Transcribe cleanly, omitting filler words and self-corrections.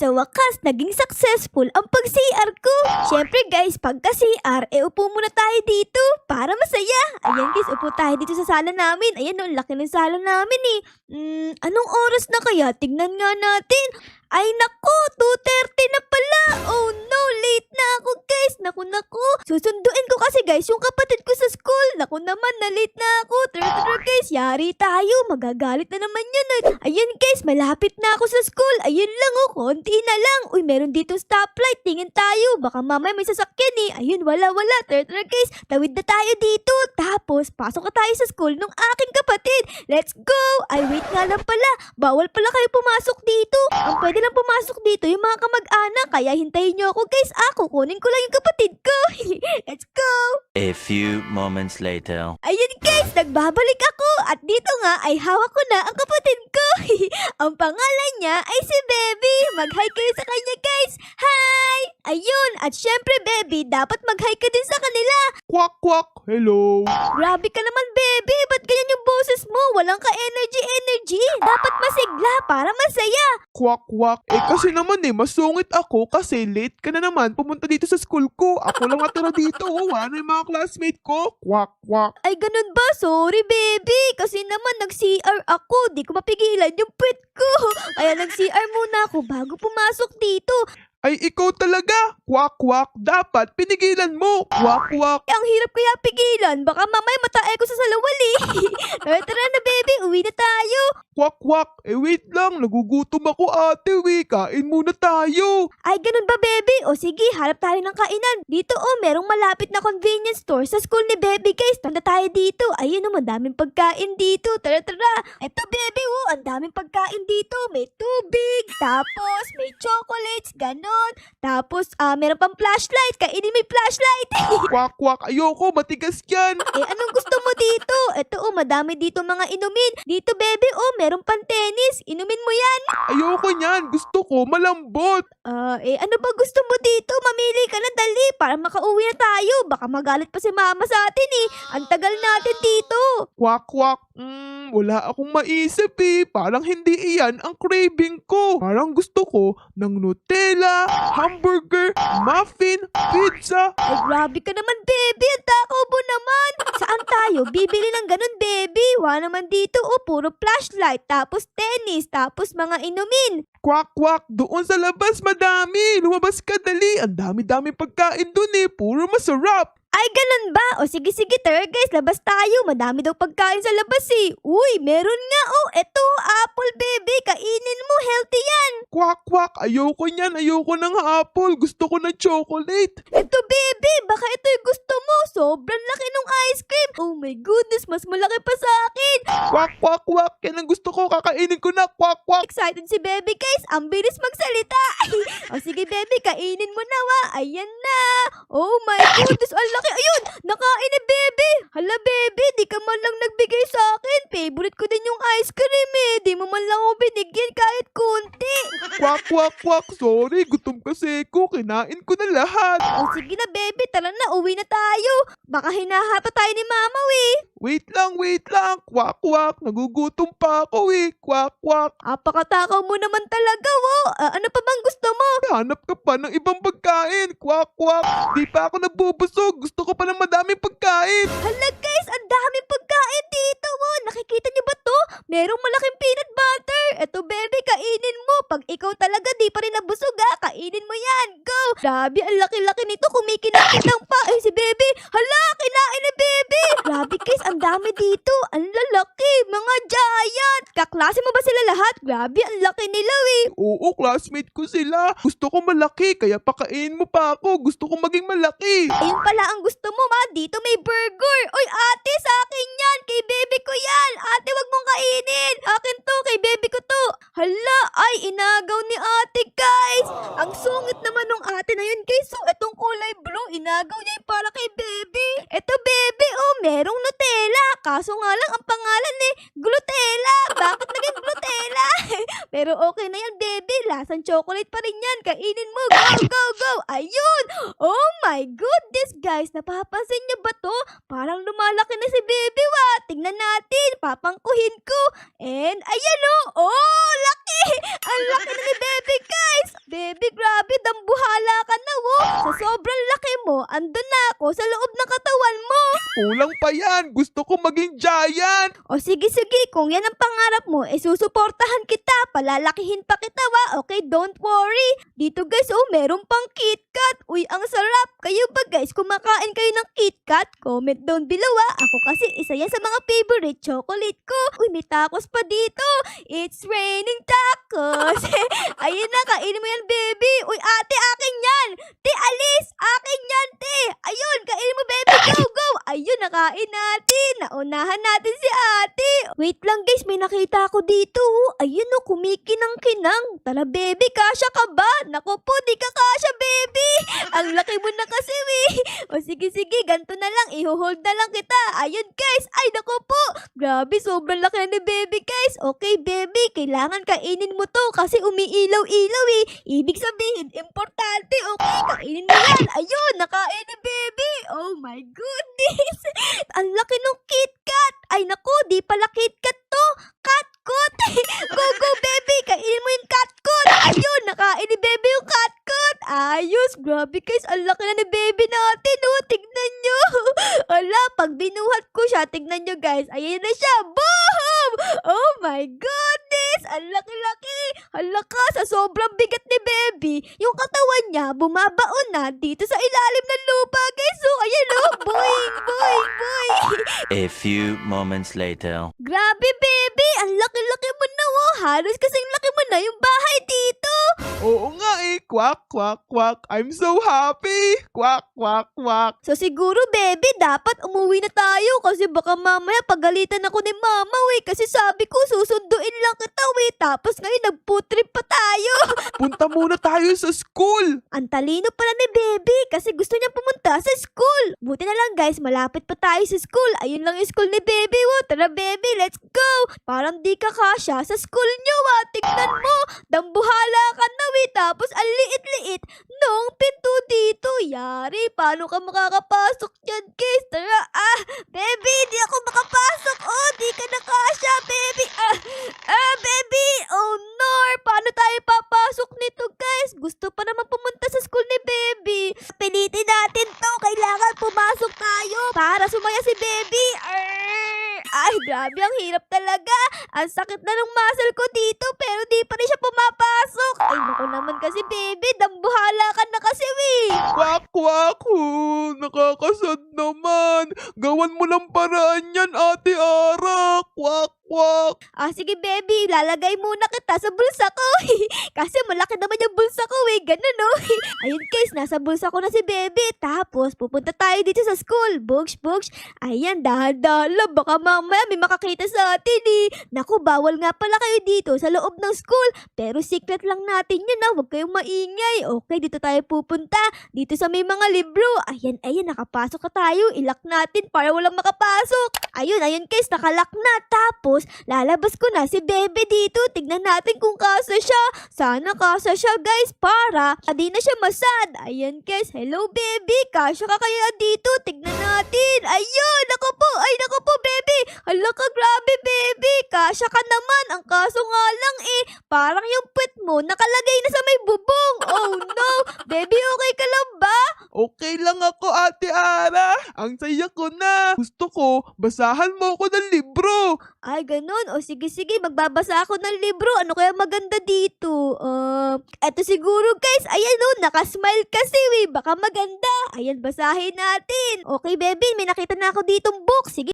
sa wakas, naging successful ang pag-CR ko. Syempre guys, pagka-CR, upo muna tayo dito para masaya. Ayan guys, upo tayo dito sa sala namin. Ayan, ang laki ng sala namin eh. Anong oras na kaya? Tignan nga natin. Ay nako, 2:30 na pala. Oh no, late na ako guys. Naku. Susunduin ko kasi guys yung kapatid ko sa school. Naku naman, na late na ako. Tara guys, yari tayo. Magagalit na naman yun. Ayan guys, malapit na ako sa school. Ayun lang oh, konti na lang. Uy, meron dito stoplight. Tingin tayo. Baka mamaya may sasakyan eh. Ayun, wala. Tara guys, tawid na tayo dito. Tapos, pasok ka tayo sa school ng aking kapatid. Let's go! Ay, wait nga lang pala. Bawal pala kayo pumasok dito. Ang pwede lang pumasok dito yung mga kamag-anak. Kaya hintayin nyo ako guys. Kukunin ko lang yung kapatid ko. Let's go! A few moments later. Ayun guys, nagbabalik ako. At dito nga ay hawak ko na ang kapatid ko. Ang pangalan niya ay si Baby. Mag-hi kayo sa kanya guys. Hi! Ayun, at syempre Baby, dapat mag-hi ka din sa kanila. Kwak, hello. Grabe ka naman Baby, ba't ganyan yung boses mo? Walang ka energy. Dapat masigla para masaya. Kwak. Kasi naman masungit ako kasi late ka na naman pumunta dito sa school ko. Ako lang natira dito. Ano yung mga classmate ko? Kwak. Ay ganun ba? Sorry Baby, kasi naman nag-CR ako. Di ko mapigilan yung pet ko. Kaya nag-CR muna ako bago pumasok dito. Ay, ikaw talaga. Kwak. Dapat pinigilan mo. Kwak. Ang hirap kaya pigilan. Baka mamaya matae ko sa salawali. Tara na Baby, uwi na tayo. Kwak. Wait lang. Nagugutom ako ate. Kain muna tayo. Ay, ganun ba Baby? O sige, harap tayo ng kainan. Dito merong malapit na convenience store sa school ni Baby guys. Tanda tayo dito. Ayun madaming pagkain dito. Tara. Eto Baby, ang daming pagkain dito. May tubig, tapos may chocolates, ganon. Tapos, meron pang flashlight. Kainin may flashlight. Kwak. Ayoko. Matigas yan. Anong gusto mo dito? Eto madami dito mga inumin. Dito Baby, meron pang tennis. Inumin mo yan. Ayoko niyan. Gusto ko malambot. Ano ba gusto mo dito? Mamili ka na dali para makauwi na tayo. Baka magalit pa si mama sa atin eh. Ang tagal natin dito. Kwak. Wala akong maisip Parang hindi iyan ang craving ko. Parang gusto ko ng Nutella, hamburger, muffin, pizza. Ay grabe ka naman Baby. Ang takaw mo naman. Saan tayo bibili ng ganun Baby? Wala naman dito puro flashlight. Tapos tennis. Tapos mga inumin. Kwak. Doon sa labas madami. Lumabas ka dali. Ang dami-dami pagkain dun Puro masarap. Ay, ganun ba? O sige, tara guys, labas tayo. Madami daw pagkain sa labas eh. Uy, meron nga eto, apple Baby. Kainin mo, healthy yan. Kwak. Ayoko niyan. Ayoko ng apple. Gusto ko ng chocolate. Ito Baby, baka ito yung gusto mo. Sobrang laki ng ice cream. Oh my goodness, mas malaki pa sa akin. Kwak. Yan ang gusto ko. Kakainin ko na. Kwak. Excited si Baby guys, ang bilis magsalita. O sige Baby, kainin mo na Ayan na. Oh my goodness, ang laki. Ayun, nakain ni Baby. Hala Baby, di ka man lang nagbigay sa akin. Favorite ko din yung ice cream Di mo man lang ako binigyan kahit konti. Kwak. Sorry, gutom kasi ko. Kinain ko na lahat. O sige na Baby, tara na, uwi na tayo. Baka hinahata tayo ni Mama Wait lang. Kwak. Nagugutom pa ako Kwak. Apakatakaw mo naman talaga ano pa bang gusto mo? Hanap ka pa ng ibang pagkain. Kwak. Di pa ako nabubusog. Gusto ko pa ng madaming pagkain. Hala guys, ang daming pagkain dito Nakikita niyo ba to? Merong malaking peanut butter. Eto Baby, kainin mo. Pag ikaw talaga di pa rin nabusog kainin mo yan. Go! Grabe, ang laki-laki nito. Kumikinang pa. Ay, si Baby. Hala, kinain ni Baby. Grabe guys, ang dami dito. Ang lalaki. Mga giant. Kaklase mo ba sila lahat? Grabe, ang laki nila Oo, classmate ko sila. Gusto ko malaki, kaya pakain mo pa ako. Gusto ko maging malaki. Ayun pala ang gusto mo dito may burger. Oy ate, sa akin yan. Kay Baby ko yan. Ate, wag mong kainin. Akin to, kay Baby ko to. Hala, ay inagaw ni ate guys. Ang sungit naman ng ate na yun guys. So, etong kulay blue, inagaw niya yung para kay Baby. Eto Baby, merong Nutella. Kaso nga lang, ang pangalan Glutella. Bakit naging Glutella? Pero okay na yan, baby. Lasang chocolate pa rin yan. Kainin mo. Go, go, go. Ayun. Oh my goodness, guys. Napapansin niyo ba to? Parang lumalaki na si baby, wa. Tingnan natin. Papangkuhin ko. And ayan Oh, laki. Ang laki na ni baby, guys. Baby, grabe. Dambuhala ka na, Sa sobrang laki mo, andun na ako sa loob ng katawan mo. Kulang pa yan. Gusto ko maging giant. O sige, kung yan ang pangarap mo, susuportahan kita, palalakihin pa kita, Okay, don't worry. Dito guys, meron pang KitKat. Uy, ang sarap. Kayo ba guys, kumakain kayo ng KitKat? Comment down below, Ako kasi isa yan sa mga favorite chocolate ko. Uy, may tacos pa dito. It's raining tacos. Ayun na, kainin mo yan, baby. Uy, ate, akin yan. Te, alis. Akin yan, te. Ayun, kainin mo, baby. Go, go. Ayun, nakain natin. Naunahan natin si ate. Wait lang guys, may nakita ako dito. Ayun kumikinang-kinang. Tara baby, kasya ka ba? Naku po, di ka kasya baby. Ang laki mo na kasi O sige, ganito na lang. Iho-hold na lang kita. Ayun guys, ay naku po. Grabe, sobrang laki na ni baby guys. Okay baby, kailangan kainin mo to kasi umiilaw-ilaw Ibig sabihin, importante. Okay, kainin mo yan. Ayun, nakain ni baby. Oh my goodness. Ang laki ng KitKat. Ay naku, di pala KitKat to. Katkot. Go, go, baby. Kainin mo yung katkot. Ayun, nakain ni baby yung katkot. Ayos. Grabe, guys. Ang laki na ni baby natin, Tignan nyo. Ala, pag binuhat ko siya, tignan nyo, guys. Ayan na siya. Boom! Oh my goodness. Ang laki-laki. Hala ka, sa sobrang bigat ni baby, yung katawan niya, bumabaon na dito sa ilalim ng lupa, guys. So, ayan, boing, boing, boing. A few moments later. Grabe, baby! Ang laki-laki mo na, Halos kasing laki mo na yung bahay dito. Oo nga Quack, quack, quack. I'm so happy. Quack, quack, quack. So, siguro, baby, dapat umuwi na tayo kasi baka mamaya pagalitan ako ni mama, Kasi sabi ko, susunduin lang kita, Tapos ngayon, nag-putrip pa tayo. Punta muna tayo sa school. Ang talino pala ni baby kasi gusto niya pumunta sa school. Buti na lang, guys, malapit pa tayo sa school. Ayun lang yung school ni baby, Tara, baby, let's go. Parang di ka kasya sa school niyo, Tignan mo, dambuhala ka na, Tapos ang liit-liit nung pinto dito. Yari, paano ka makakapasok dyan, guys? Tara, baby, di ako makapasok. Di ka na kasya, baby. Baby, oh no, paano tayo papasok nito, guys? Gusto pa naman pumunta sa school ni baby. Pilitin natin to, kailangan pumasok tayo para sumaya si baby. Ay, grabe, ang hirap talaga. Ang sakit na ng muscle ko dito, pero di pa rin siya pumapasok. Ay, naku naman kasi, baby, dambuhala ka na kasi, Quack, quack. Nakakasad naman. Gawan mo ng paraan yan, Ate Ara. Quack, quack. Sige, baby, lalagay muna kita sa bulsa ko. Kasi malaki naman yung bulsa ko, Ganun, Ayun, guys, nasa bulsa ko na si baby. Tapos, pupunta tayo dito sa school. Books. Ayan, dahan-dahan lang. Baka mamaya may makakita sa atin, Naku, bawal nga pala kayo dito sa loob ng school. Pero secret lang natin yun, Huwag kayong maingay. Okay, dito tayo pupunta. Dito sa may mga libro. Ayan, nakapasok ka tayo. Ilock natin para walang makapasok. Ayun, guys, nakalock na. Tapos, lalabas ko na si baby dito. Tignan natin kung kasa siya. Sana kasa siya, guys, para di na siya masad. Ayan, guys. Hello, baby. Kasya ka kaya dito? Tignan natin. Ayun, naku po, baby. Hala ka, grabe, baby. Kasya ka naman. Ang kaso nga lang, parang yung puwet mo nakalagay na sa may bubong. Oh, no. Baby, okay ka lang ba? Okay lang ako, Ate Ara. Ang saya ko na. Gusto ko, basahan mo ako ng libro. Ay, ganun. O sige, magbabasa ako ng libro. Ano kaya maganda dito? Eto siguro, guys. Ayan, nakasmile kasi, Baka maganda. Ayan, basahin natin. Okay, baby, may nakita na ako ditong book. Sige,